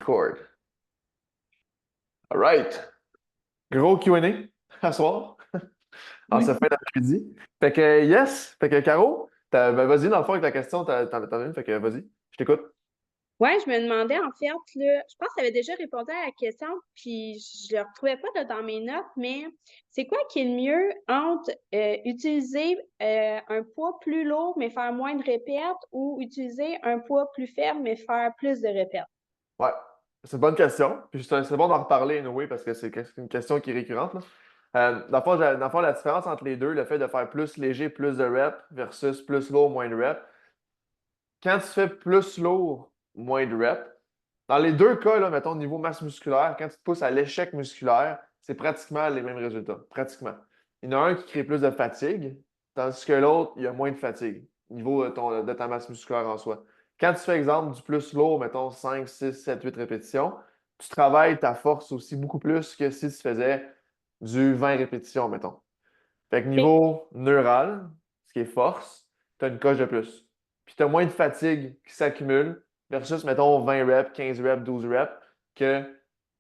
Discord. All right. Gros Q&A à soir, en ce Oui. fin d'après-midi. Fait que yes, fait que Caro, ben, vas-y, dans le fond, avec la question, t'en as une, fait que vas-y, je t'écoute. Ouais, je me demandais en fait, là, je pense que tu avais déjà répondu à la question, puis je ne le retrouvais pas là, dans mes notes, mais c'est quoi qui est le mieux entre utiliser un poids plus lourd mais faire moins de répètes ou utiliser un poids plus faible mais faire plus de répètes? Ouais, c'est une bonne question. Puis c'est bon d'en reparler, anyway, parce que c'est une question qui est récurrente, là. Dans le fond, la différence entre les deux, le fait de faire plus léger, plus de reps versus plus lourd, moins de reps. Quand tu fais plus lourd, moins de reps, dans les deux cas, là, mettons, niveau masse musculaire, quand tu te pousses à l'échec musculaire, c'est pratiquement les mêmes résultats. Pratiquement. Il y en a un qui crée plus de fatigue, tandis que l'autre, il y a moins de fatigue, niveau de ta masse musculaire en soi. Quand tu fais, exemple, du plus lourd, mettons 5, 6, 7, 8 répétitions, tu travailles ta force aussi beaucoup plus que si tu faisais du 20 répétitions, mettons. Fait que OK. niveau neural, ce qui est force, tu as une coche de plus. Puis tu as moins de fatigue qui s'accumule versus, mettons, 20 reps, 15 reps, 12 reps, que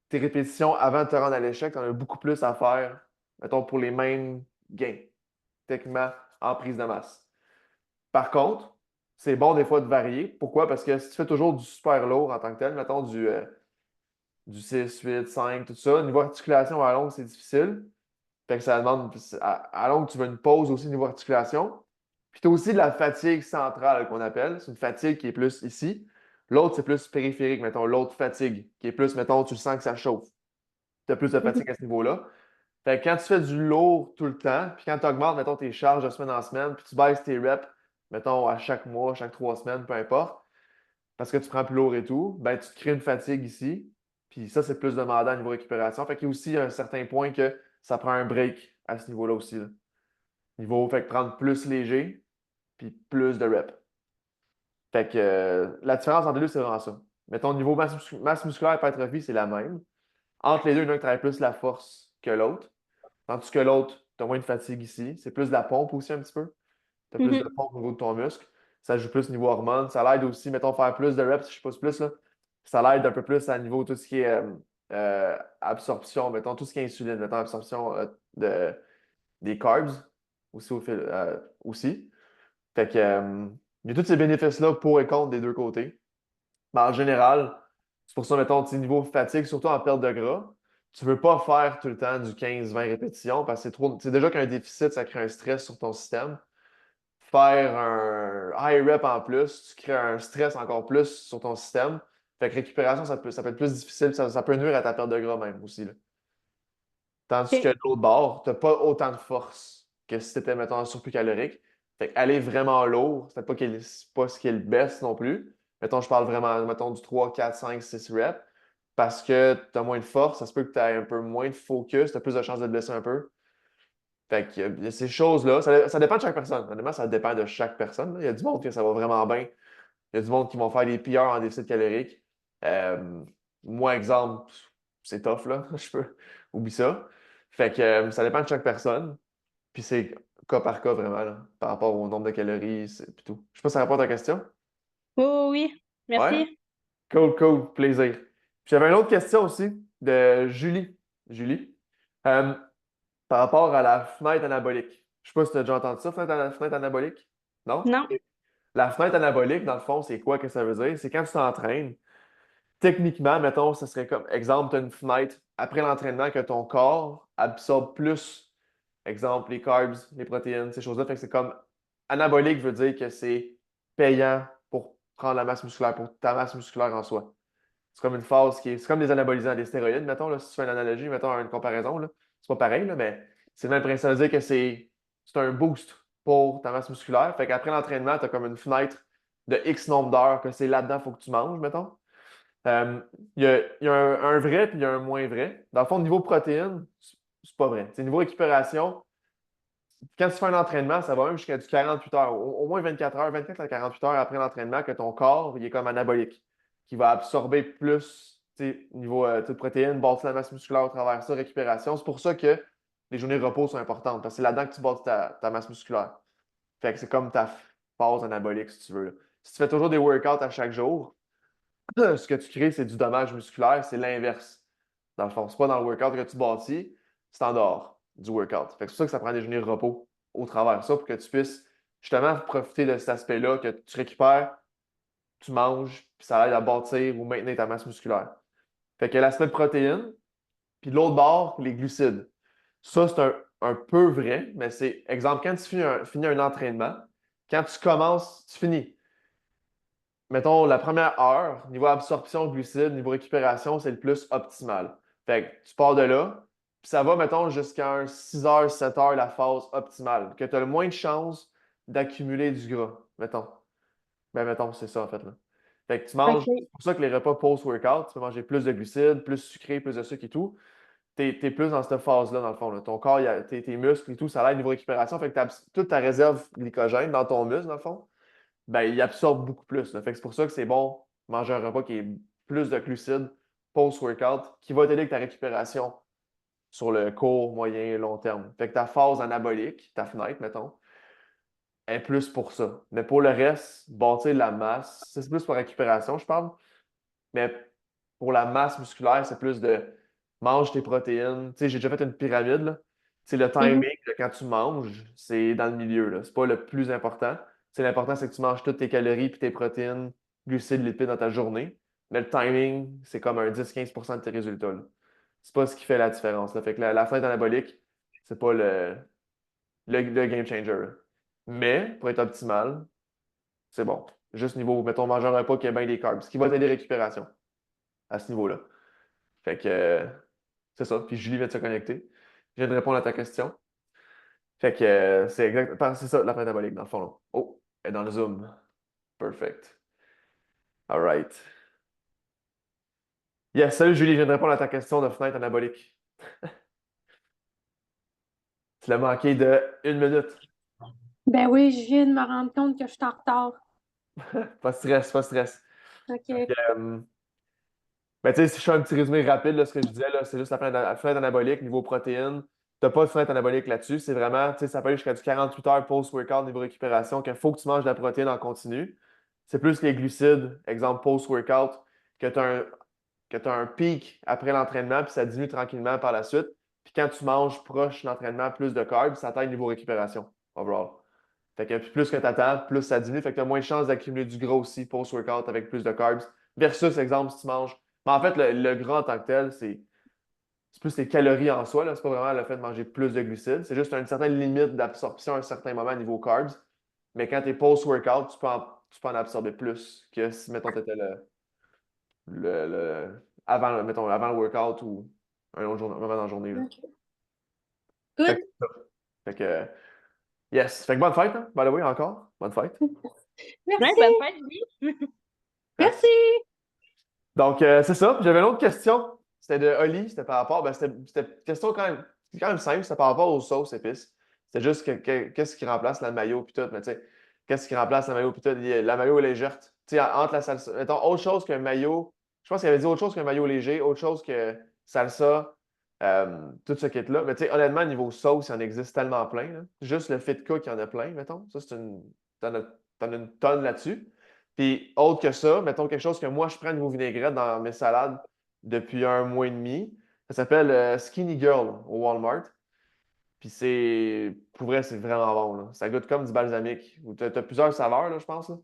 tes répétitions avant de te rendre à l'échec, tu en as beaucoup plus à faire, mettons, pour les mêmes gains, techniquement, en prise de masse. Par contre, c'est bon des fois de varier. Pourquoi? Parce que si tu fais toujours du super lourd en tant que tel, mettons du 6, 8, 5, tout ça, niveau articulation à longue, c'est difficile. Fait que ça demande, à longue, tu veux une pause aussi niveau articulation. Puis tu as aussi de la fatigue centrale qu'on appelle. C'est une fatigue qui est plus ici. L'autre, c'est plus périphérique, mettons, l'autre fatigue, qui est plus, mettons, tu le sens que ça chauffe. Tu as plus de Mhm. fatigue à ce niveau-là. Fait que quand tu fais du lourd tout le temps, puis quand tu augmentes, mettons, tes charges de semaine en semaine, puis tu baisses tes reps, mettons, à chaque mois, chaque 3 semaines, peu importe, parce que tu prends plus lourd et tout, ben tu te crées une fatigue ici. Puis ça, c'est plus demandant au niveau récupération. Fait qu'il y a aussi un certain point que ça prend un break à ce niveau-là aussi, là. Niveau, fait que prendre plus léger, puis plus de reps. Fait que la différence entre les deux, c'est vraiment ça. Mettons, niveau masse musculaire et hypertrophie, c'est la même. Entre les deux, il y en a un qui travaille plus la force que l'autre. Tandis que l'autre, tu as moins de fatigue ici. C'est plus de la pompe aussi un petit peu. Tu as plus de Mhm. pompe au niveau de ton muscle. Ça joue plus niveau hormones. Ça l'aide aussi, mettons, faire plus de reps, je pousse plus, là. Ça l'aide un peu plus à niveau tout ce qui est absorption, mettons, tout ce qui est insuline, mettons, absorption des carbs aussi, aussi. Fait que, il y a tous ces bénéfices-là pour et contre des deux côtés. Mais en général, c'est pour ça, mettons, petit niveau fatigue, surtout en perte de gras, tu veux pas faire tout le temps du 15-20 répétitions parce que c'est trop. C'est déjà qu'un déficit, ça crée un stress sur ton système. Faire un high rep en plus, tu crées un stress encore plus sur ton système. Fait que récupération, ça peut être plus difficile, ça peut nuire à ta perte de gras même aussi, là. Tandis que de OK. l'autre bord, tu n'as pas autant de force que si tu étais, mettons, en surplus calorique. Fait aller vraiment lourd, c'est pas ce qui est le best non plus. Mettons, je parle vraiment, mettons, du 3, 4, 5, 6 reps. Parce que tu as moins de force, ça se peut que tu aies un peu moins de focus, tu as plus de chances de te blesser un peu. Fait que, il y a ces choses-là, ça dépend de chaque personne. Honnêtement, ça dépend de chaque personne, là. Il y a du monde que ça va vraiment bien. Il y a du monde qui vont faire des PR en déficit calorique. Euh, Moi, exemple, c'est tough, là. Je peux. Oublie ça. Fait que ça dépend de chaque personne. Puis c'est cas par cas, vraiment, là, par rapport au nombre de calories, puis tout. Je sais pas si ça répond à ta question. Oui, oui, oui. Ouais? Merci. Cool, cool, plaisir. Puis j'avais une autre question aussi de Julie. Julie. Euh, Par rapport à la fenêtre anabolique. Je sais pas si tu as déjà entendu ça, fenêtre anabolique? Non? Non. La fenêtre anabolique, dans le fond, c'est quoi que ça veut dire? C'est quand tu t'entraînes. Techniquement, mettons, ça serait comme, exemple, tu as une fenêtre après l'entraînement que ton corps absorbe plus, exemple, les carbs, les protéines, ces choses-là. Fait que c'est comme anabolique veut dire que c'est payant pour prendre la masse musculaire, pour ta masse musculaire en soi. C'est comme une phase qui est. C'est comme des anabolisants, des stéroïdes, mettons, là, si tu fais une analogie, mettons une comparaison, là. C'est pas pareil, là, mais c'est le même principe. Ça veut dire que c'est un boost pour ta masse musculaire. Fait qu'après l'entraînement, tu as comme une fenêtre de X nombre d'heures que c'est là-dedans, il faut que tu manges, mettons. Il y a un vrai puis il y a un moins vrai. Dans le fond, niveau protéines, c'est pas vrai. C'est niveau récupération, quand tu fais un entraînement, ça va même jusqu'à du 48 heures, au moins 24 heures, 24 à 48 heures après l'entraînement, que ton corps, il est comme anabolique, qui va absorber plus, tu sais, niveau de protéines, bâtir la masse musculaire au travers de ça, récupération. C'est pour ça que les journées de repos sont importantes, parce que c'est là-dedans que tu bâtis ta masse musculaire. Fait que c'est comme ta phase anabolique, si tu veux, là. Si tu fais toujours des workouts à chaque jour, ce que tu crées, c'est du dommage musculaire, c'est l'inverse. Dans le fond, c'est pas dans le workout que tu bâtis, c'est en dehors du workout. Fait que c'est pour ça que ça prend des journées de repos au travers de ça pour que tu puisses justement profiter de cet aspect-là, que tu récupères, tu manges, puis ça aide à bâtir ou maintenir ta masse musculaire. Fait que l'aspect de protéines, puis de l'autre bord, les glucides. Ça, c'est un peu vrai, mais c'est, exemple, quand tu finis un entraînement, quand tu commences, tu finis. Mettons, la première heure, niveau absorption glucides, niveau récupération, c'est le plus optimal. Fait que tu pars de là, puis ça va, mettons, jusqu'à un 6 heures, 7 heures, la phase optimale, que tu as le moins de chances d'accumuler du gras, mettons. Ben, mettons, c'est ça, en fait, là. Fait que tu manges, OK. c'est pour ça que les repas post-workout, tu peux manger plus de glucides, plus sucré, plus de sucre et tout. T'es plus dans cette phase-là, dans le fond, là. Ton corps, tes muscles et tout, ça l'aide niveau récupération. Fait que toute ta réserve glycogène dans ton muscle, dans le fond, ben, il absorbe beaucoup plus, là. Fait que c'est pour ça que c'est bon manger un repas qui est plus de glucides post-workout, qui va t'aider avec ta récupération sur le court, moyen et long terme. Fait que ta phase anabolique, ta fenêtre, mettons, est plus pour ça. Mais pour le reste, bâtir la masse, ça, c'est plus pour récupération, je parle. Mais pour la masse musculaire, c'est plus de mange tes protéines. Tu sais, j'ai déjà fait une pyramide, là. Tu sais, le timing Mhm. de quand tu manges, c'est dans le milieu, là. C'est pas le plus important. C'est l'important, c'est que tu manges toutes tes calories puis tes protéines, glucides, lipides dans ta journée. Mais le timing, c'est comme un 10-15% de tes résultats, là. C'est pas ce qui fait la différence, là. Fait que la fenêtre anabolique, c'est pas le game changer, là. Mais pour être optimal, c'est bon. Juste niveau, mettons, manger un repas qui a bien des carbs, ce qui va t'aider récupération à ce niveau-là. Fait que c'est ça. Puis Julie vient de se connecter. Je viens de répondre à ta question. Fait que c'est ça, la métabolique, dans le fond, là. Oh, elle est dans le Zoom. Perfect. All right. Yes, salut Julie, je viens de répondre à ta question de fenêtre anabolique. Tu l'as manqué de 1 minute. Ben oui, je viens de me rendre compte que je suis en retard. Pas de stress, pas de stress. OK. Ben, tu sais, si je fais un petit résumé rapide, là, ce que je disais, là, c'est juste la fenêtre anabolique, niveau protéines. Tu n'as pas de fenêtre anabolique là-dessus. C'est vraiment, tu sais, ça peut aller jusqu'à du 48 heures post-workout, niveau récupération, qu'il faut que tu manges de la protéine en continu. C'est plus les glucides, exemple post-workout, que tu as un pic après l'entraînement, puis ça diminue tranquillement par la suite. Puis quand tu manges proche de l'entraînement, plus de carbs, ça t'aide niveau récupération, overall. Fait que plus que tu attends, plus ça diminue. Fait que tu as moins de chances d'accumuler du gras aussi post-workout avec plus de carbs. Versus, exemple, si tu manges. Mais en fait, le gras en tant que tel, c'est plus les calories en soi. Là. C'est pas vraiment le fait de manger plus de glucides. C'est juste une certaine limite d'absorption à un certain moment niveau carbs. Mais quand tu es post-workout, tu peux en absorber plus que si, mettons, tu étais avant, mettons, avant le workout ou un autre moment dans la journée. Là. OK. Fait Good. que, fait que, yes. Fait que bonne fête, hein, by the way, encore. Bonne fête. Ouais, Merci. bonne fête, Julie. Merci. Donc, c'est ça. Puis j'avais une autre question. C'était de Oli. C'était par rapport. Ben, c'était une question quand même simple. C'était par rapport aux sauces épices. C'était juste qu'est-ce qui remplace la mayo puis tout. Mais tu sais, qu'est-ce qui remplace la mayo puis tout? La mayo légère. Tu sais, entre la salsa. Mettons, autre chose qu'un mayo. Je pense qu'il avait dit autre chose qu'un mayo léger, autre chose que salsa, tout ce kit-là. Mais tu sais, honnêtement, niveau sauce, il en existe tellement plein. Là. Juste le fit cook, il y en a plein, mettons. Ça, c'est une. T'en as une tonne là-dessus. Puis, autre que ça, mettons quelque chose que moi, je prends niveau vinaigrette dans mes salades depuis 1 mois et demi. Ça s'appelle Skinny Girl au Walmart. Puis, pour vrai, c'est vraiment bon. Là. Ça goûte comme du balsamique. Tu as plusieurs saveurs, là, je pense. Là.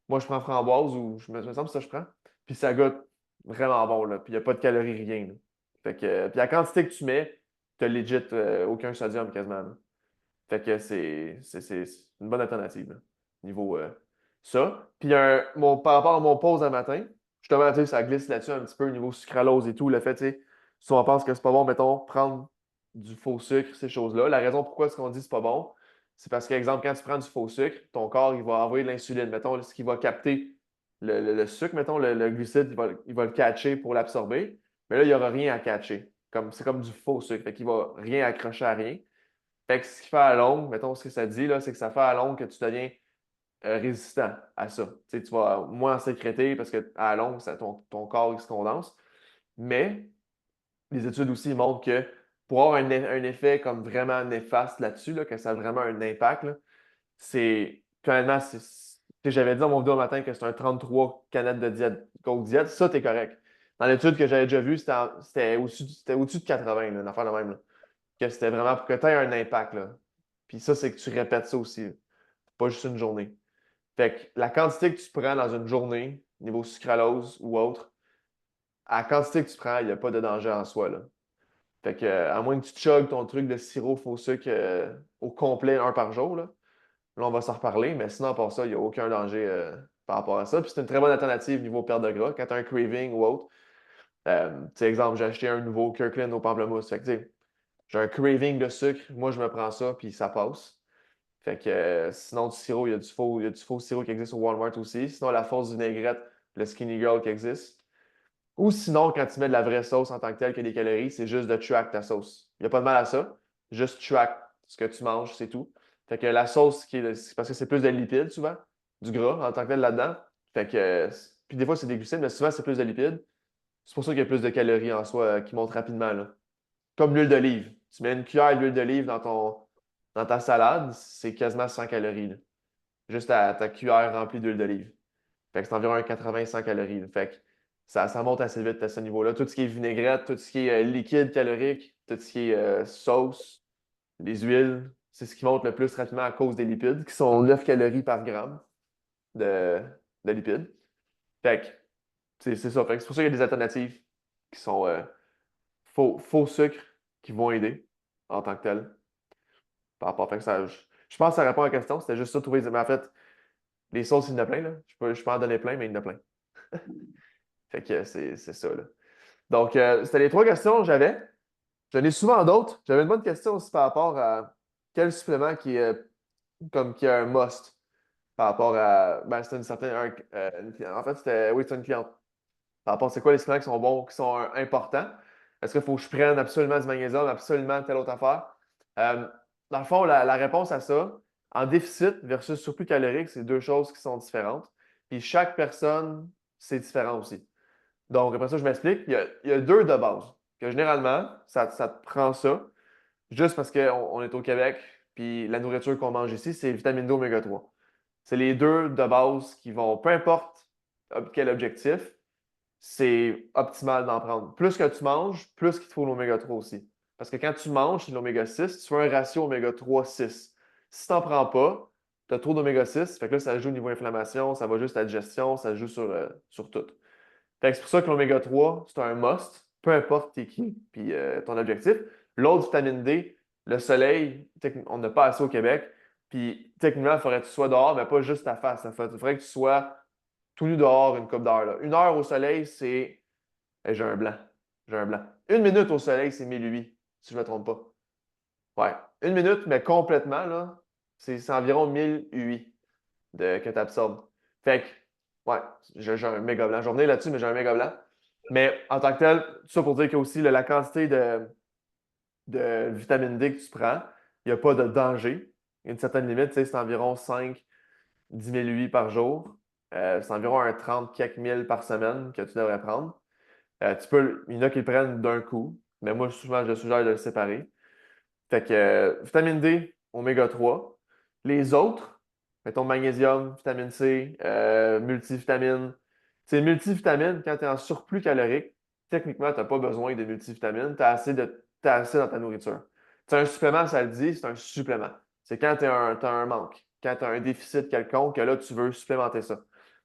Moi, je prends framboise ou me semble que ça, je prends. Puis, ça goûte vraiment bon. Là. Puis, il n'y a pas de calories, rien. Là. Fait que, puis, la quantité que tu mets, tu legit aucun sodium quasiment. Là. Fait que c'est une bonne alternative, là, niveau ça. Puis par rapport à mon pause un matin, justement, tu sais, ça glisse là-dessus un petit peu au niveau sucralose et tout. Le fait, tu sais, souvent on pense que c'est pas bon, mettons, prendre du faux sucre, ces choses-là. La raison pourquoi est-ce qu'on dit que c'est pas bon, c'est parce qu'exemple, quand tu prends du faux sucre, ton corps, il va envoyer de l'insuline. Mettons, ce qui va capter le sucre, mettons, le glucide, il va le catcher pour l'absorber. Mais là, il n'y aura rien à catcher. C'est comme du faux sucre. Fait qu'il va rien accrocher à rien. Fait que ce qui fait à longue, mettons ce que ça dit, là, c'est que ça fait à longue que tu deviens résistant à ça. Tu sais, tu vas moins sécréter parce que à longue, ton corps il se condense. Mais les études aussi montrent que pour avoir un effet comme vraiment néfaste là-dessus, là, que ça a vraiment un impact, là, c'est honnêtement, j'avais dit dans mon vidéo matin que c'était un 33 canettes de diète, Coke Diet, ça, t'es correct. Dans l'étude que j'avais déjà vue, c'était au-dessus de 80, là, une affaire de même. Là. Que c'était vraiment pour que tu aies un impact. Là. Puis ça, c'est que tu répètes ça aussi. Là. Pas juste une journée. Fait que la quantité que tu prends dans une journée, niveau sucralose ou autre, à la quantité que tu prends, il n'y a pas de danger en soi. Là. Fait que, à moins que tu chugs ton truc de sirop faux sucre au complet, un par jour, là, on va s'en reparler, mais sinon, pour ça, il n'y a aucun danger par rapport à ça. Puis c'est une très bonne alternative niveau perte de gras. Quand tu as un craving ou autre, tu sais, exemple, j'ai acheté un nouveau Kirkland au pamplemousse. Fait que, tu sais, j'ai un craving de sucre, moi, je me prends ça, puis ça passe. Fait que sinon, du sirop, il y a du faux sirop qui existe au Walmart aussi. Sinon, la fausse vinaigrette, le Skinny Girl qui existe. Ou sinon, quand tu mets de la vraie sauce en tant que telle qui a des calories, c'est juste de track ta sauce. Il n'y a pas de mal à ça. Juste track ce que tu manges, c'est tout. Fait que la sauce, c'est parce que c'est plus de lipides souvent, du gras en tant que tel là-dedans. Fait que, puis des fois, c'est des glucides, mais souvent, c'est plus de lipides. C'est pour ça qu'il y a plus de calories en soi qui montent rapidement, là. Comme l'huile d'olive. Tu mets une cuillère d'huile d'olive dans ta salade, c'est quasiment 100 calories, là. Juste ta cuillère remplie d'huile d'olive. Fait que c'est environ un 80-100 calories, là. Fait que ça monte assez vite à ce niveau-là. Tout ce qui est vinaigrette, tout ce qui est liquide calorique, tout ce qui est sauce, les huiles, c'est ce qui monte le plus rapidement à cause des lipides, qui sont 9 calories par gramme de, de lipides. Fait que c'est ça. Fait que c'est pour ça qu'il y a des alternatives qui sont faux sucre qui vont aider en tant que tel. Par rapport, fait que ça, je pense que ça répond à la question. C'était juste ça, trouver. Mais en fait, les sauces, il y en a plein, là. Je peux en donner plein, mais il y en a plein. Fait que c'est ça, là. Donc, c'était les 3 questions que j'avais. J'en ai souvent d'autres. J'avais une bonne question aussi par rapport à quel supplément qui est un must par rapport à. Ben, c'était une certaine. En fait, c'était une cliente. Par rapport à c'est quoi les suppléments qui sont bons, qui sont importants. Est-ce qu'il faut que je prenne absolument du magnésium, absolument telle autre affaire? Euh, Dans le fond, la réponse à ça, en déficit versus surplus calorique, c'est 2 choses qui sont différentes. Puis chaque personne, c'est différent aussi. Donc, après ça, je m'explique. Il y a 2 de base. Que généralement, ça te prend ça, juste parce qu'on est au Québec, puis la nourriture qu'on mange ici, c'est vitamine D oméga 3. C'est les 2 de base qui vont, peu importe quel objectif, c'est optimal d'en prendre. Plus que tu manges, plus qu'il te faut l'oméga 3 aussi. Parce que quand tu manges, c'est l'oméga 6, tu fais un ratio oméga 3-6. Si tu n'en prends pas, tu as trop d'oméga 6, fait que là, ça joue au niveau inflammation, ça va juste à la digestion, ça joue sur tout. Fait que c'est pour ça que l'oméga 3, c'est un must, peu importe t'es qui, puis ton objectif. L'autre vitamine D, le soleil, on n'a pas assez au Québec, puis techniquement, il faudrait que tu sois dehors, mais pas juste ta face. Il faudrait que tu sois tout nu dehors une coupe d'heure, là. 1 heure au soleil, c'est. J'ai un blanc. J'ai un blanc. 1 minute au soleil, c'est 1008, si je ne me trompe pas. Ouais. 1 minute, mais complètement, là, c'est environ 1008 que tu absorbes. Fait que, ouais, j'ai un méga blanc. Je vais revenir là-dessus, mais j'ai un méga blanc. Mais en tant que tel, tout ça pour dire qu'il y a aussi la quantité de vitamine D que tu prends, il n'y a pas de danger. Il y a une certaine limite, tu sais, c'est environ 5-10 000 UI par jour. C'est environ un 30 quelques mille par semaine que tu devrais prendre. Il y en a qui le prennent d'un coup, mais moi, souvent, je suggère de le séparer. Fait que vitamine D, oméga 3. Les autres, mettons magnésium, vitamine C, multivitamine. C'est multivitamine, quand tu es en surplus calorique, techniquement, tu n'as pas besoin de multivitamine. Tu as t'as assez dans ta nourriture. C'est un supplément, ça le dit, c'est un supplément. C'est quand t'as un manque, quand tu as un déficit quelconque, que là, tu veux supplémenter ça.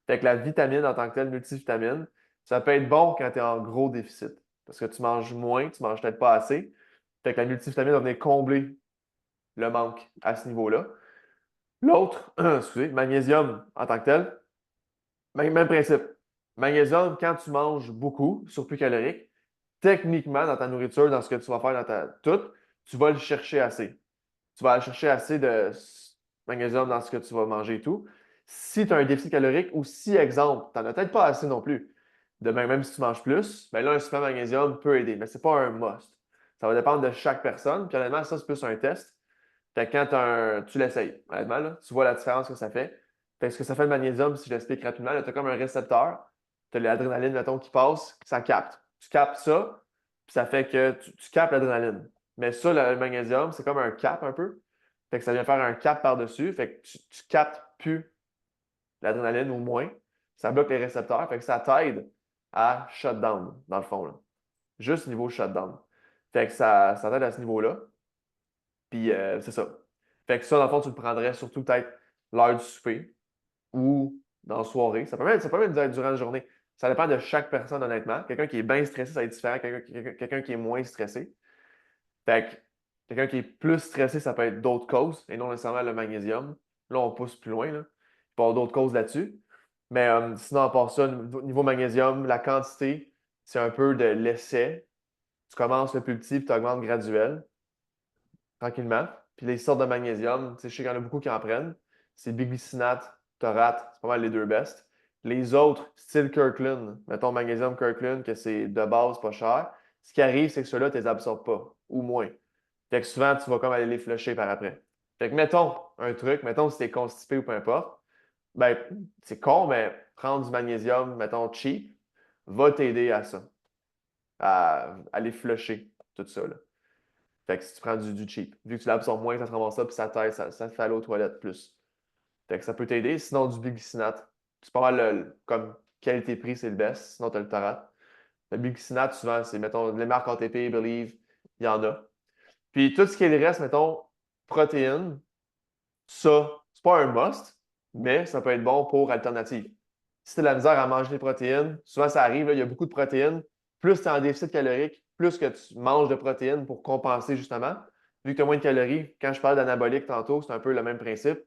Fait que la vitamine en tant que telle, multivitamine, ça peut être bon quand tu es en gros déficit. Parce que tu manges moins, tu manges peut-être pas assez. Fait que la multivitamine va venir combler le manque à ce niveau-là. L'autre, excusez, magnésium en tant que tel, même principe. Magnésium, quand tu manges beaucoup, surplus calorique, techniquement, dans ta nourriture, dans ce que tu vas faire dans tout, tu vas le chercher assez. Tu vas aller chercher assez de magnésium dans ce que tu vas manger et tout. Si tu as un déficit calorique ou si, exemple, tu n'en as peut-être pas assez non plus, même si tu manges plus, ben là, un supplément magnésium peut aider, mais ce n'est pas un must. Ça va dépendre de chaque personne. Puis honnêtement, ça, c'est plus un test. Fait que quand tu l'essayes, honnêtement, là, tu vois la différence que ça fait. Fait que ce que ça fait le magnésium, si je l'explique rapidement, tu as comme un récepteur, tu as l'adrénaline, mettons, qui passe, ça capte. Tu captes ça, puis ça fait que tu captes l'adrénaline. Mais ça, le magnésium, c'est comme un cap un peu. Fait que ça vient faire un cap par-dessus. Fait que tu captes plus l'adrénaline ou moins. Ça bloque les récepteurs, fait que ça t'aide à shut down, dans le fond, là. Juste niveau shutdown. Fait que ça t'aide à ce niveau-là. Puis c'est ça. Fait que ça, dans le fond, tu le prendrais surtout peut-être l'heure du souper ou dans la soirée. Ça peut même être durant la journée. Ça dépend de chaque personne, honnêtement. Quelqu'un qui est bien stressé, ça va être différent. Quelqu'un qui est moins stressé. Fait que quelqu'un qui est plus stressé, ça peut être d'autres causes et non nécessairement le magnésium. Là, on pousse plus loin, là. Il peut y avoir d'autres causes là-dessus. Mais sinon, à part ça, niveau magnésium, la quantité, c'est un peu de l'essai. Tu commences le plus petit puis tu augmentes graduel, tranquillement. Puis les sortes de magnésium, tu sais, je sais qu'il y en a beaucoup qui en prennent. C'est biglycinate, taurate, c'est pas mal les deux best. Les autres, style Kirkland, mettons magnésium Kirkland, que c'est de base pas cher. Ce qui arrive, c'est que ceux-là, tu les absorbes pas, ou moins. Fait que souvent, tu vas comme aller les flusher par après. Fait que mettons un truc, mettons si t'es constipé ou peu importe, ben, c'est con, mais prendre du magnésium, mettons cheap, va t'aider à ça, à aller flusher tout ça, là. Fait que si tu prends du cheap, vu que tu l'absorbes moins, ça te ramasse ça, puis ça t'aide, ça te fait aller aux toilettes plus. Fait que ça peut t'aider. Sinon, du biglycinate, c'est pas mal comme qualité-prix, c'est le best. Sinon, tu as le tarate. Le biglycinate, souvent, c'est, mettons, les marques ATP, Believe, il y en a. Puis tout ce qui est le reste, mettons, protéines, ça, c'est pas un must, mais ça peut être bon pour alternative. Si tu as de la misère à manger les protéines, souvent ça arrive, là, il y a beaucoup de protéines. Plus tu es en déficit calorique, plus que tu manges de protéines pour compenser justement. Vu que tu as moins de calories, quand je parle d'anabolique tantôt, c'est un peu le même principe.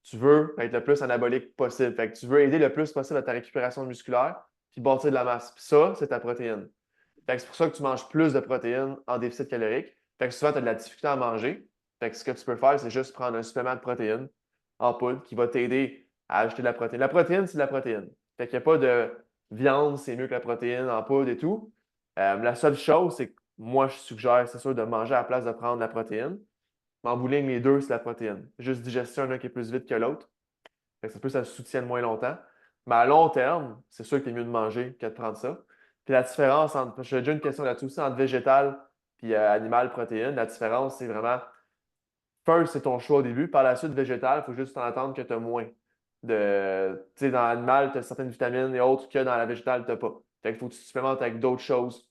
Tu veux être le plus anabolique possible. Fait que tu veux aider le plus possible à ta récupération musculaire, puis bâtir de la masse. Puis ça, c'est ta protéine. Fait que c'est pour ça que tu manges plus de protéines en déficit calorique. Fait que souvent, tu as de la difficulté à manger. Fait que ce que tu peux faire, c'est juste prendre un supplément de protéines en poudre qui va t'aider à ajouter de la protéine. La protéine, c'est de la protéine. Fait qu'il n'y a pas de viande, c'est mieux que la protéine en poudre et tout. La seule chose, c'est que moi, je suggère, c'est sûr, de manger à la place de prendre la protéine. Mais en bout de ligne, les deux, c'est la protéine. Juste digestion, un qui est plus vite que l'autre. Fait que ça peut ça se soutienne moins longtemps. Mais à long terme, c'est sûr qu'il est mieux de manger que de prendre ça. Puis la différence entre, j'ai déjà une question là-dessus aussi, entre végétal et animal protéine. La différence, c'est vraiment, first, c'est ton choix au début. Par la suite, végétal, il faut juste t'entendre que tu as moins. Tu sais, dans l'animal, tu as certaines vitamines et autres que dans la végétale, tu n'as pas. Fait qu'il faut que tu supplémentes avec d'autres choses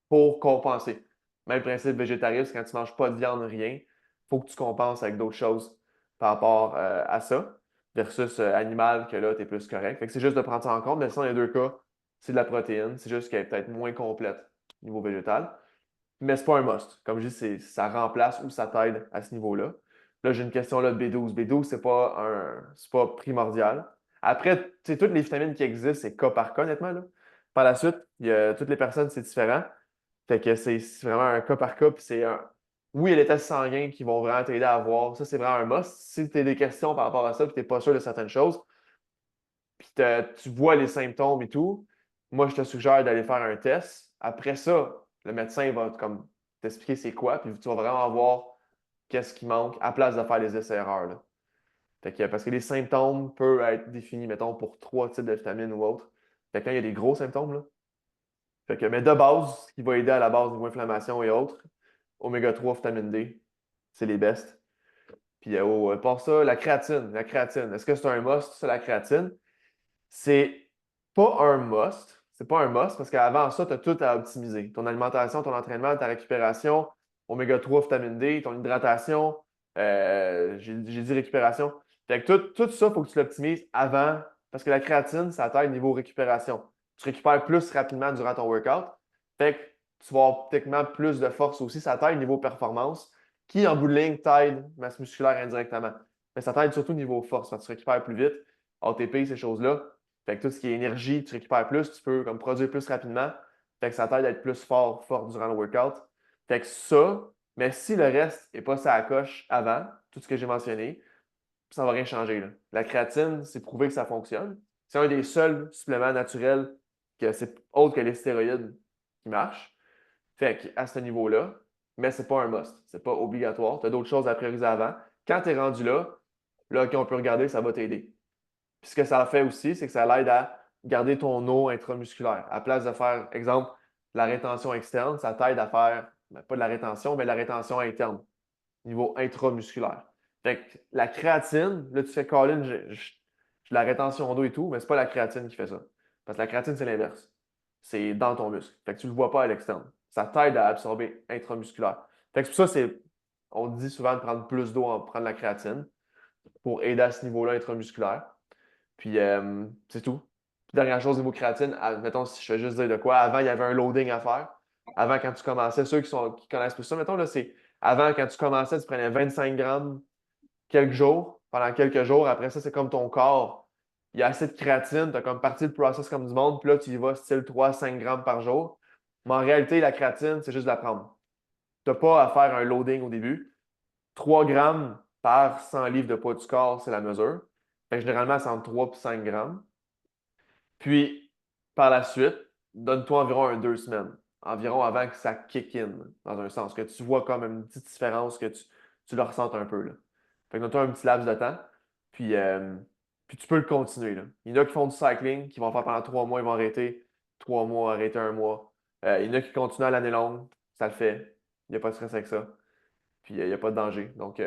pour compenser. Même principe végétariste, quand tu ne manges pas de viande, rien, il faut que tu compenses avec d'autres choses par rapport à ça, versus animal, que là, tu es plus correct. Fait que c'est juste de prendre ça en compte, mais sinon, les deux cas, c'est de la protéine. C'est juste qu'elle est peut-être moins complète au niveau végétal. Mais c'est pas un must. Comme je dis, ça remplace ou ça t'aide à ce niveau-là. Là, j'ai une question là, de B12. B12, c'est pas primordial. Après, tu sais, toutes les vitamines qui existent, c'est cas par cas, honnêtement, là. Par la suite, toutes les personnes, c'est différent. Fait que c'est vraiment un cas par cas. Puis oui, il y a les tests sanguins qui vont vraiment t'aider à voir. Ça, c'est vraiment un must. Si tu as des questions par rapport à ça, puis tu n'es pas sûr de certaines choses, puis tu vois les symptômes et tout, moi, je te suggère d'aller faire un test. Après ça, le médecin va comme t'expliquer c'est quoi, puis tu vas vraiment voir qu'est-ce qui manque à place de faire les essais-erreurs, là. Fait que, parce que les symptômes peuvent être définis, mettons, pour 3 types de vitamines ou autres. Fait que quand il y a des gros symptômes, là. Fait que, mais de base, ce qui va aider à la base niveau inflammation et autres, oméga 3, vitamine D, c'est les best. Puis, pour ça, la créatine. La créatine, est-ce que c'est un must, ça, la créatine? C'est pas un must. C'est pas un must parce qu'avant ça, tu as tout à optimiser. Ton alimentation, ton entraînement, ta récupération, oméga 3, vitamine D, ton hydratation, j'ai dit récupération. Fait que tout ça, il faut que tu l'optimises avant parce que la créatine, ça t'aide niveau récupération. Tu récupères plus rapidement durant ton workout. Fait que tu vas avoir techniquement plus de force aussi. Ça t'aide niveau performance qui, en bout de ligne, t'aide masse musculaire indirectement. Mais ça t'aide surtout niveau force parce que tu récupères plus vite. ATP, ces choses-là. Fait que tout ce qui est énergie, tu récupères plus, tu peux comme produire plus rapidement. Fait que ça t'aide à être plus fort durant le workout. Fait que ça, mais si le reste n'est pas ça à coche avant, tout ce que j'ai mentionné, ça ne va rien changer, là. La créatine, c'est prouvé que ça fonctionne. C'est un des seuls suppléments naturels que c'est autre que les stéroïdes qui marchent. Fait qu'à ce niveau-là, mais ce n'est pas un must. Ce n'est pas obligatoire. Tu as d'autres choses à prioriser avant. Quand tu es rendu là, OK, on peut regarder, ça va t'aider. Puis ce que ça fait aussi, c'est que ça l'aide à garder ton eau intramusculaire. À place de faire, exemple, la rétention externe, ça t'aide à faire, pas de la rétention, mais de la rétention interne, niveau intramusculaire. Fait que la créatine, là, tu fais Colin, je de la rétention d'eau et tout, mais c'est pas la créatine qui fait ça. Parce que la créatine, c'est l'inverse. C'est dans ton muscle. Fait que tu le vois pas à l'externe. Ça t'aide à absorber intramusculaire. Fait que c'est pour ça, on dit souvent de prendre plus d'eau en prendre la créatine pour aider à ce niveau-là intramusculaire. Puis c'est tout. Puis dernière chose, niveau créatine, mettons, si je fais juste dire de quoi, avant, il y avait un loading à faire. Avant, quand tu commençais, ceux qui connaissent plus ça, mettons, là, c'est avant, quand tu commençais, tu prenais 25 grammes quelques jours, pendant quelques jours. Après ça, c'est comme ton corps. Il y a assez de créatine, tu as comme parti le process comme du monde, puis là, tu y vas style 3 à 5 grammes par jour. Mais en réalité, la créatine, c'est juste de la prendre. Tu n'as pas à faire un loading au début. 3 grammes par 100 livres de poids du corps, c'est la mesure. Fait que généralement, c'est entre 3 et 5 grammes. Puis, par la suite, donne-toi environ 2 semaines, environ avant que ça kick in, dans un sens, que tu vois comme une petite différence, que tu le ressentes un peu, là. Fait que donne-toi un petit laps de temps, puis, puis tu peux le continuer, là. Il y en a qui font du cycling, qui vont faire pendant 3 mois, ils vont arrêter 3 mois, arrêter un mois. Il y en a qui continuent à l'année longue, ça le fait. Il n'y a pas de stress avec ça. Puis, il n'y a pas de danger. Donc,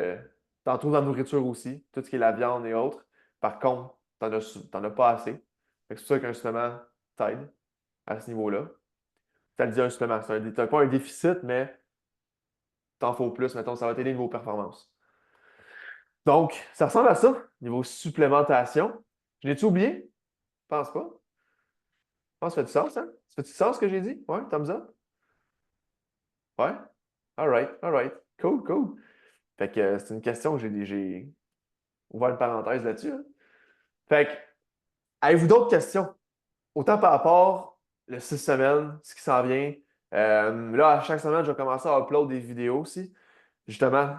t'en trouves dans la nourriture aussi, tout ce qui est la viande et autres. Par contre, t'en as pas assez. Fait que c'est pour ça qu'un supplément t'aide à ce niveau-là. Ça le dit un supplément. T'as pas un déficit, mais t'en faut plus. Mettons, ça va t'aider niveau performance. Donc, ça ressemble à ça, niveau supplémentation. Je l'ai-tu oublié? Je pense pas. Je pense que ça fait du sens, hein? Ça fait du sens ce que j'ai dit? Ouais, thumbs up? Ouais? All right, all right. Cool, cool. Fait que c'est une question que j'ai ouvert une parenthèse là-dessus, hein. Fait que, avez-vous d'autres questions? Autant par rapport le 6 semaines, ce qui s'en vient. Là, à chaque semaine, je vais commencer à upload des vidéos aussi. Justement,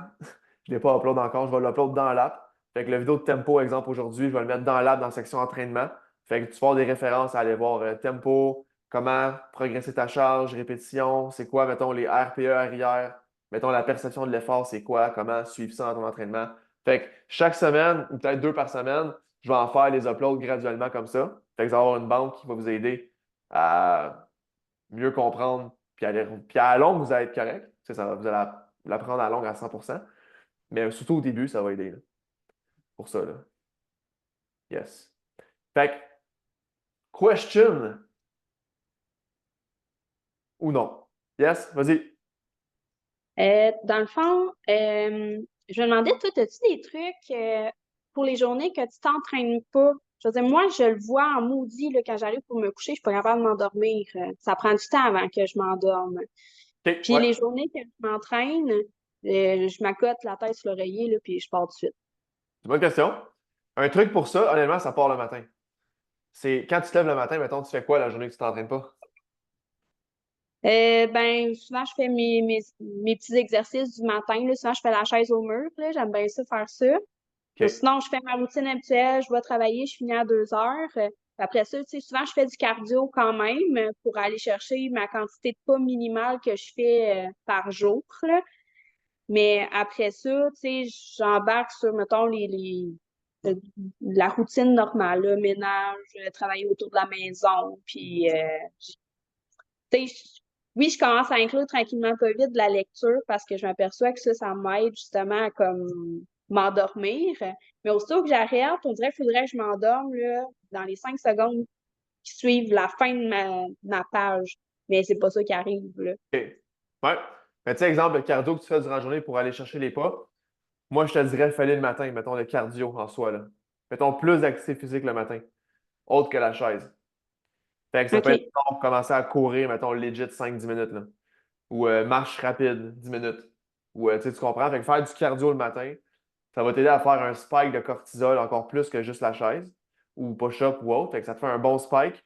je ne l'ai pas upload encore, je vais l'upload dans l'app. Fait que la vidéo de tempo, exemple, aujourd'hui, je vais le mettre dans l'app dans la section entraînement. Fait que tu vas avoir des références à aller voir tempo, comment progresser ta charge, répétition, c'est quoi, mettons, les RPE arrière, mettons, la perception de l'effort, c'est quoi, comment suivre ça dans ton entraînement. Fait que chaque semaine, ou peut-être 2 par semaine, je vais en faire les uploads graduellement comme ça. Fait que vous allez avoir une banque qui va vous aider à mieux comprendre, puis à la longue, vous allez être correct. Vous allez l'apprendre à la longue à 100%. Mais surtout au début, ça va aider là, pour ça. Là. Yes. Fait que, question ou non? Yes, vas-y. Dans le fond, je me demandais, toi, as-tu des trucs pour les journées que tu t'entraînes pas? Je veux dire, moi, je le vois en maudit là, quand j'arrive pour me coucher, je suis pas capable de m'endormir. Ça prend du temps avant que je m'endorme. OK, Puis ouais. les journées que je m'entraîne, je m'accote la tête sur l'oreiller, là, puis je pars tout de suite. C'est une bonne question. Un truc pour ça, honnêtement, ça part le matin. C'est quand tu te lèves le matin, mettons, tu fais quoi la journée que tu t'entraînes pas? Ben, souvent, je fais mes petits exercices du matin. Là. Souvent, je fais la chaise au mur. Là. J'aime bien ça faire ça. OK. Sinon, je fais ma routine habituelle. Je vais travailler, je finis à 2 heures. Après ça, tu sais, souvent, je fais du cardio quand même pour aller chercher ma quantité de pas minimale que je fais par jour. Là. Mais après ça, tu sais, j'embarque sur, mettons, euh, la routine normale, là, ménage, travailler autour de la maison, puis tu sais, oui, je commence à inclure tranquillement pas vite de la lecture parce que je m'aperçois que ça m'aide justement à comme m'endormir. Mais aussitôt que j'arrête, on dirait qu'il faudrait que je m'endorme là, dans les 5 secondes qui suivent la fin de ma page. Mais c'est pas ça qui arrive, là. OK. Ouais. Mais tu sais, exemple, le cardio que tu fais durant la journée pour aller chercher les pas, moi, je te dirais, fallait le matin, mettons, le cardio en soi, là. Mettons plus d'activité physique le matin, autre que la chaise. Fait que ça peut être, OK. mettons, commencer à courir, mettons, legit 5 10 minutes, là. Ou marche rapide, 10 minutes. Ou, tu comprends? Fait que faire du cardio le matin, ça va t'aider à faire un spike de cortisol encore plus que juste la chaise, ou push-up ou autre. Fait que ça te fait un bon spike.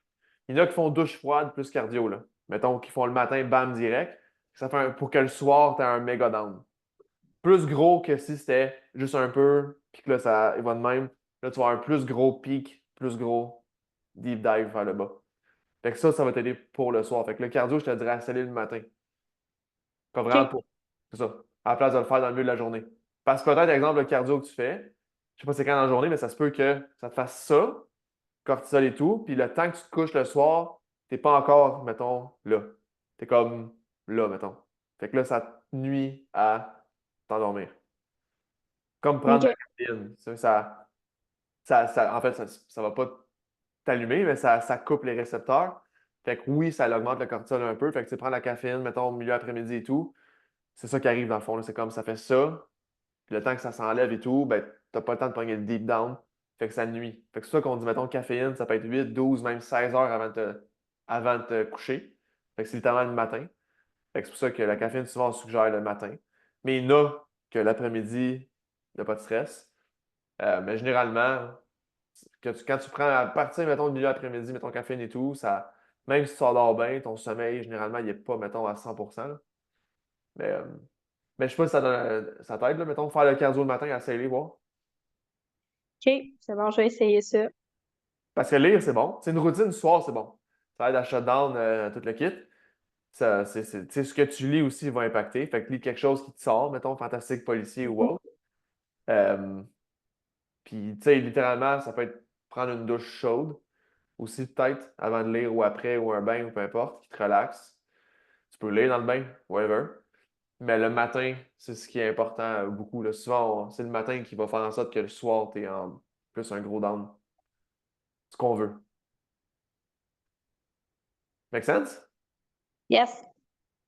Il y en a qui font douche froide plus cardio, là. Mettons, qui font le matin, bam, direct. Ça fait pour que le soir, tu un méga down. Plus gros que si c'était juste un peu, puis que là, ça il va de même. Là, tu vas avoir un plus gros pic, plus gros deep dive vers le bas. Fait que ça va t'aider pour le soir. Fait que le cardio, je te dirais, à le matin. Pas vraiment OK. pour. C'est ça. À la place de le faire dans le milieu de la journée. Parce que peut-être, exemple, le cardio que tu fais, je sais pas c'est quand dans la journée, mais ça se peut que ça te fasse ça, cortisol et tout, puis le temps que tu te couches le soir, t'es pas encore, mettons, là. T'es comme là, mettons. Fait que là, ça te nuit à t'endormir. Comme prendre de OK. la caféine. Ça En fait, ça va pas t'allumer, mais ça coupe les récepteurs. Fait que oui, ça augmente le cortisol un peu. Fait que tu prends la caféine, mettons, au milieu après-midi et tout. C'est ça qui arrive dans le fond, là. C'est comme ça fait ça. Puis le temps que ça s'enlève et tout, ben, t'as pas le temps de prendre le deep down. Fait que ça nuit. Fait que c'est ça qu'on dit, mettons, caféine, ça peut être 8, 12, même 16 heures avant de te coucher. Fait que c'est littéralement le matin. Fait que c'est pour ça que la caféine, souvent, on suggère le matin. Mais il y en a que l'après-midi, il n'y a pas de stress. Mais généralement, quand tu prends à partir, mettons, du milieu après-midi, mettons, caféine et tout, ça, même si tu dors bien, ton sommeil, généralement, il n'est pas, mettons, à 100%. Là. Mais, euh, mais je sais pas si ça t'aide, là, mettons, faire le cardio le matin, essayer voir. OK, c'est bon, je vais essayer ça. Parce que lire, c'est bon. C'est une routine du soir, c'est bon. Ça aide à shut down tout le kit. Tu sais, ce que tu lis aussi va impacter. Fait que lis quelque chose qui te sort, mettons, fantastique policier ou autre. Euh, Puis, tu sais, littéralement, ça peut être prendre une douche chaude aussi, peut-être, avant de lire ou après, ou un bain, ou peu importe, qui te relaxe. Tu peux lire dans le bain, whatever. Mais le matin, c'est ce qui est important beaucoup. Là. Souvent, c'est le matin qui va faire en sorte que le soir, tu es en plus un gros down. Ce qu'on veut. Make sense? Yes.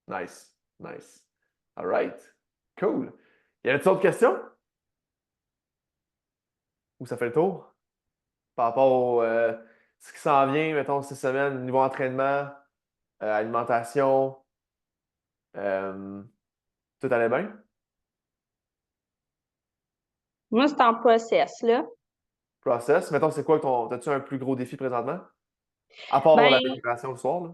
Nice. Nice. All right. Cool. Y avait-il d'autres questions? Ou ça fait le tour? Par rapport au ce qui s'en vient, mettons, 6 semaines, niveau entraînement, alimentation, euh, tout allait bien? Moi, c'est en process, là. Process. Mettons, c'est quoi ton. As-tu un plus gros défi présentement? À part la Ben, récupération le soir, là?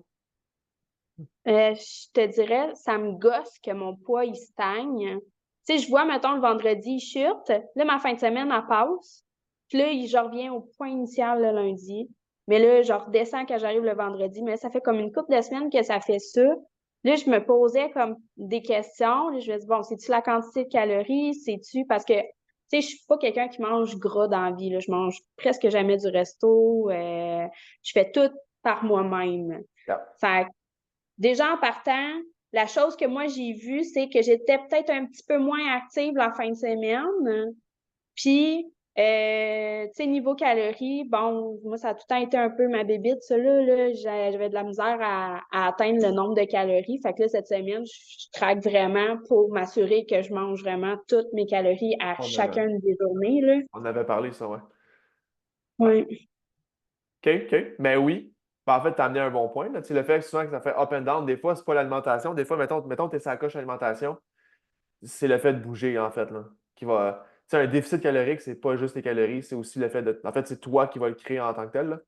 je te dirais, ça me gosse que mon poids, il stagne. Tu sais, je vois, mettons, le vendredi, il chute. Là, ma fin de semaine, elle passe. Puis là, je reviens au point initial le lundi. Mais là, je redescends quand j'arrive le vendredi. Mais ça fait comme une couple de semaines que ça fait ça. Là, je me posais comme des questions. Là, je me dis, bon, c'est-tu la quantité de calories? C'est-tu parce que, tu sais, je suis pas quelqu'un qui mange gras dans la vie, là. Je mange presque jamais du resto. Je fais tout par moi-même. Yeah. Fait déjà, en partant, la chose que moi j'ai vue, c'est que j'étais peut-être un petit peu moins active la fin de semaine. Puis, tu sais, niveau calories, bon, moi, ça a tout le temps été un peu ma bébite, ça, là. J'avais de la misère à atteindre le nombre de calories. Fait que là, cette semaine, je traque vraiment pour m'assurer que je mange vraiment toutes mes calories à On avait, chacune des journées, là. on avait parlé, ça, ouais. Ouais. Oui. OK, OK. Mais oui. Ben, en fait, tu as amené un bon point. Là. Tu sais, le fait que souvent que ça fait up and down, des fois, c'est pas l'alimentation. Des fois, mettons tu es sur la coche alimentation, c'est le fait de bouger, en fait, là, qui va. Tu sais, un déficit calorique, c'est pas juste les calories, c'est aussi le fait de. En fait, c'est toi qui vas le créer en tant que tel. Là.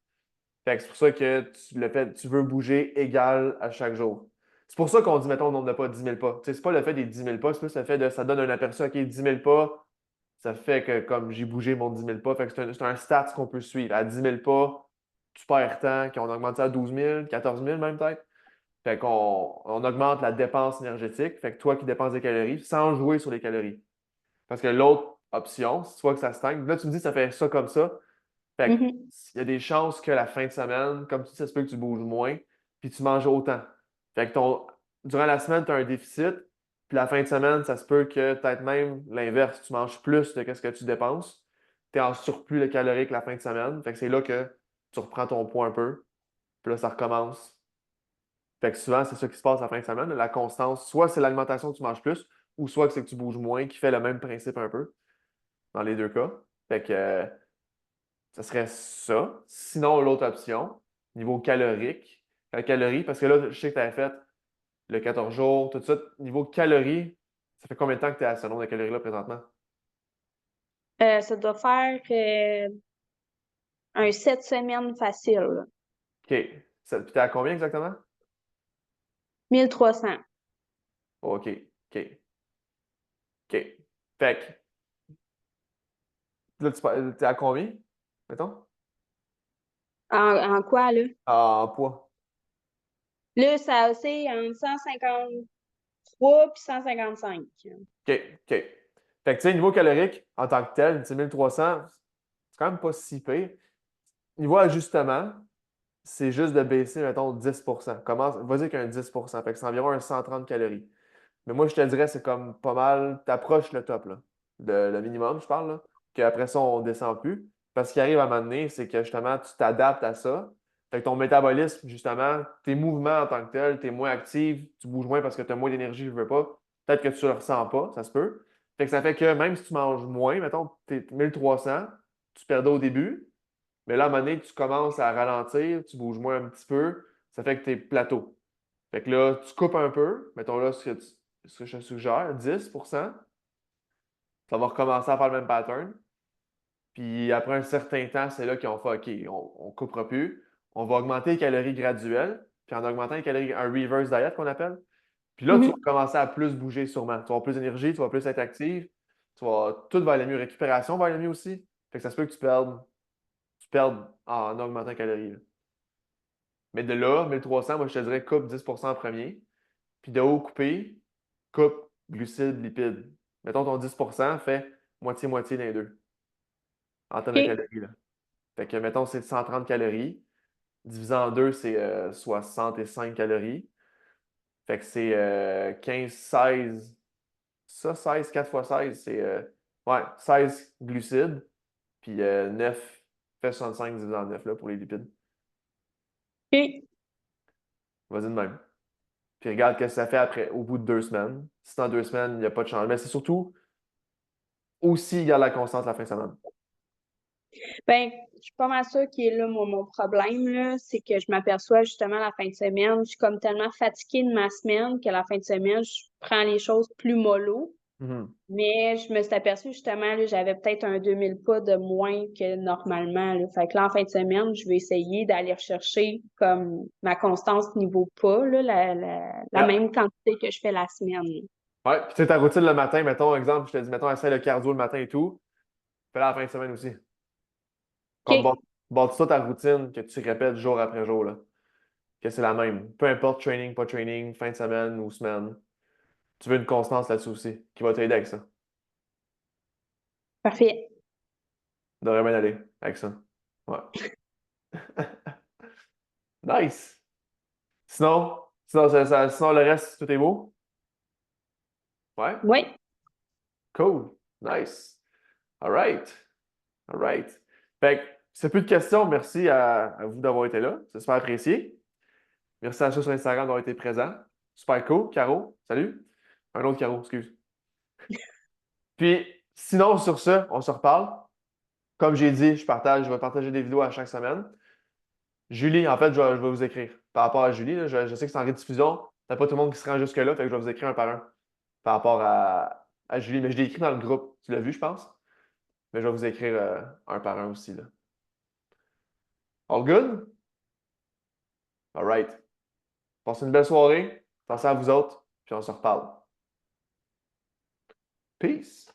Fait que c'est pour ça que tu veux bouger égal à chaque jour. C'est pour ça qu'on dit, mettons, on n'a pas 10 000 pas. Tu sais, c'est pas le fait des 10 000 pas, c'est plus le fait de. Ça donne un aperçu, OK, 10 000 pas, ça fait que comme j'ai bougé mon 10 000 pas, fait que c'est un stats qu'on peut suivre. À 10 000 pas, tu perds tant, qu'on augmente ça à 12 000, 14 000 même peut-être. Fait qu'on augmente la dépense énergétique. Fait que toi qui dépenses des calories, sans jouer sur les calories. Parce que l'autre option, si tu vois que ça stagne, là tu me dis ça fait ça comme ça. Fait que Mhm. il y a des chances que la fin de semaine, comme tu dis, ça se peut que tu bouges moins, puis tu manges autant. Fait que durant la semaine, tu as un déficit, puis la fin de semaine, ça se peut que peut-être même l'inverse, tu manges plus de ce que tu dépenses. Tu es en surplus de calorique la fin de semaine. Fait que c'est là que tu reprends ton poids un peu, puis là, ça recommence. Fait que souvent, c'est ça qui se passe la fin de semaine. La constance, soit c'est l'alimentation que tu manges plus, ou soit que c'est que tu bouges moins, qui fait le même principe un peu, dans les deux cas. Fait que ça serait ça. Sinon, l'autre option, niveau calorique, calories, parce que là, je sais que tu avais fait le 14 jours, tout ça. Niveau calories, ça fait combien de temps que tu es à ce nombre de calories-là présentement? Ça doit faire un 7 semaines facile, là. OK. Puis t'es à combien exactement? 1300. OK. OK. OK. Fait que là, t'es à combien, mettons? En quoi, là? En poids. Là, ça c'est entre 153 puis 155. OK. OK. Fait que, tu sais, niveau calorique, en tant que tel, 10 300, c'est quand même pas si pire. Niveau ajustement, c'est juste de baisser, mettons, 10%. Commence, vas-y avec un 10%. Fait que c'est environ un 130 calories. Mais moi, je te dirais, c'est comme pas mal, t'approches le top, là. Le minimum, je parle, là. Qu'après ça, on descend plus. Parce qu'il arrive à un moment donné, c'est que justement, tu t'adaptes à ça. Fait que ton métabolisme, justement, tes mouvements en tant que tel, tu es moins actif, tu bouges moins parce que tu as moins d'énergie, je veux pas. Peut-être que tu le ressens pas, ça se peut. Fait que ça fait que même si tu manges moins, mettons, tu es 1300, tu perdais au début, mais là, à un moment donné, tu commences à ralentir, tu bouges moins un petit peu, ça fait que tu es plateau. Fait que là, tu coupes un peu, mettons là ce que je te suggère, 10%, ça va recommencer à faire le même pattern. Puis après un certain temps, c'est là qu'ils ont fait OK, on ne coupera plus. On va augmenter les calories graduelles. Puis en augmentant les calories, un reverse diet qu'on appelle. Puis là, tu vas Mhm. commencer à plus bouger sûrement. Tu vas avoir plus d'énergie, tu vas plus être active. Tout va aller mieux. Récupération va aller mieux aussi. Fait que ça se peut que tu perdes en augmentant les calories, là. Mais de là, 1300, moi je te dirais coupe 10% en premier. Puis de haut coupé, coupe glucides, lipides. Mettons ton 10% fait moitié-moitié d'un deux en termes de OK. calories, là. Fait que, mettons, c'est 130 calories. Divisé en deux, c'est 65 calories. Fait que c'est 15, 16. Ça, 16, 4 fois 16, c'est ouais, 16 glucides. Puis 9, fait 65 divisé en 9 là, pour les lipides. OK. Vas-y de même. Puis regarde ce que ça fait après, au bout de 2 semaines. Si dans 2 semaines, il n'y a pas de changement. Mais c'est surtout aussi garde la constance la fin de semaine. Ben, je suis pas mal sûre qu'il est là, mon problème, là, c'est que je m'aperçois justement la fin de semaine, je suis comme tellement fatiguée de ma semaine que la fin de semaine, je prends les choses plus mollo. Mhm. Mais je me suis aperçue justement, là, j'avais peut-être un 2000 pas de moins que normalement, là. Fait que là, en fin de semaine, je vais essayer d'aller rechercher comme ma constance niveau pas, là, la Yeah. même quantité que je fais la semaine. Ouais, puis tu sais, ta routine le matin, mettons, exemple, je te dis, mettons, essaie le cardio le matin et tout. Fais-la la fin de semaine aussi. Comme OK, bâtis-toi ta routine que tu répètes jour après jour, là. Que c'est la même. Peu importe training, pas training, fin de semaine ou semaine. Tu veux une constance là-dessus aussi, qui va t'aider avec ça. parfait. Devrait bien aller avec ça. Ouais. Nice. Sinon, le reste, tout est beau? Ouais. Oui, Cool. Nice. All right. All right. Fait que, si t'as plus de questions, merci à vous d'avoir été là. C'est super apprécié. Merci à ceux sur Instagram d'avoir été présents. Super cool. Caro, salut. Un autre Caro, excuse. Puis, sinon, sur ce, on se reparle. Comme j'ai dit, je vais partager des vidéos à chaque semaine. Julie, en fait, je vais vous écrire. Par rapport à Julie, là, je sais que c'est en rediffusion. T'as pas tout le monde qui se rend jusque-là, fait que je vais vous écrire un par un. Par rapport à Julie. Mais je l'ai écrit dans le groupe. Tu l'as vu, je pense. Mais je vais vous écrire un par un aussi, là. All good? All right. Passez une belle soirée. Pensez à vous autres, puis on se reparle. Peace!